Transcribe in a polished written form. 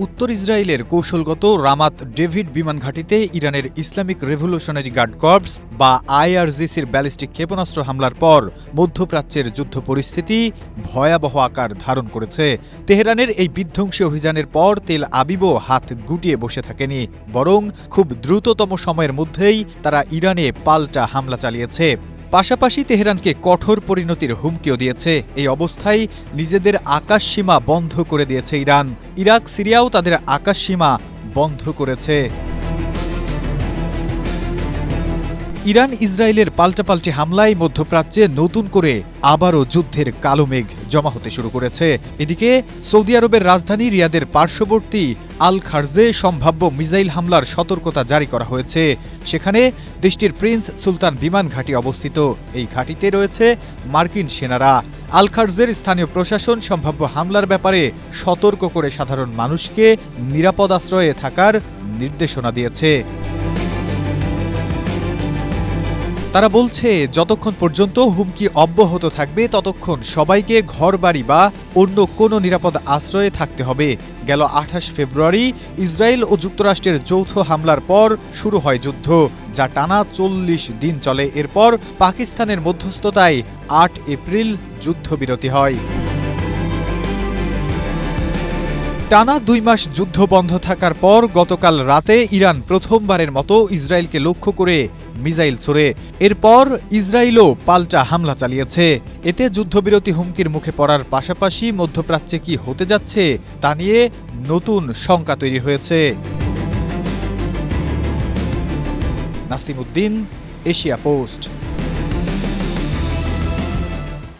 উত্তর ইসরায়েলের কৌশলগত রামাত ডেভিড বিমান ঘাঁটিতে ইরানের ইসলামিক রেভলিউশনারি গার্ড কর্পস বা আইআরজিসির ব্যালিস্টিক ক্ষেপণাস্ত্র হামলার পর মধ্যপ্রাচ্যের যুদ্ধ পরিস্থিতি ভয়াবহ আকার ধারণ করেছে। তেহরানের এই বিধ্বংসী অভিযানের পর তেল আবিবও হাত গুটিয়ে বসে থাকেনি, বরং খুব দ্রুততম সময়ের মধ্যেই তারা ইরানে পাল্টা হামলা চালিয়েছে। পাশাপাশি তেহরানকে কঠোর পরিণতির হুমকিও দিয়েছে। এই অবস্থায় নিজেদের আকাশসীমা বন্ধ করে দিয়েছে ইরান। ইরাক, সিরিয়াও তাদের আকাশসীমা বন্ধ করেছে। ইরান ইসরায়েলের পাল্টাপাল্টি হামলায় মধ্যপ্রাচ্যে নতুন করে আবারও যুদ্ধের কালো মেঘ জমা হতে শুরু করেছে। এদিকে সৌদি আরবের রাজধানী রিয়াদের পার্শ্ববর্তী আল খারজে সম্ভাব্য মিসাইল হামলার সতর্কতা জারি করা হয়েছে। সেখানে দেশটির প্রিন্স সুলতান বিমান ঘাঁটি অবস্থিত। এই ঘাঁটিতে রয়েছে মার্কিন সেনারা। আল খারজের স্থানীয় প্রশাসন সম্ভাব্য হামলার ব্যাপারে সতর্ক করে সাধারণ মানুষকে নিরাপদ আশ্রয়ে থাকার নির্দেশনা দিয়েছে। তারা বলছে, যতক্ষণ পর্যন্ত হুমকি অব্যাহত থাকবে ততক্ষণ সবাইকে ঘরবাড়ি বা অন্য কোনো নিরাপদ আশ্রয়ে থাকতে হবে। গেল ২৮ ফেব্রুয়ারি ইসরায়েল ও যুক্তরাষ্ট্রের যৌথ হামলার পর শুরু হয় যুদ্ধ, যা টানা ৪০ দিন চলে। এরপর পাকিস্তানের মধ্যস্থতায় ৮ এপ্রিল যুদ্ধবিরতি হয়। টানা ২ মাস যুদ্ধ বন্ধ থাকার পর গতকাল রাতে ইরান প্রথমবারের মতো ইসরায়েলকে লক্ষ্য করে মিসাইল ছোড়ে। এরপর ইসরায়েলও পাল্টা হামলা চালিয়েছে। এতে যুদ্ধবিরতি হুমকির মুখে পড়ার পাশাপাশি মধ্যপ্রাচ্যে কি হতে যাচ্ছে তা নিয়ে নতুন শঙ্কা তৈরি হয়েছে। Nasim Uddin, Asia post.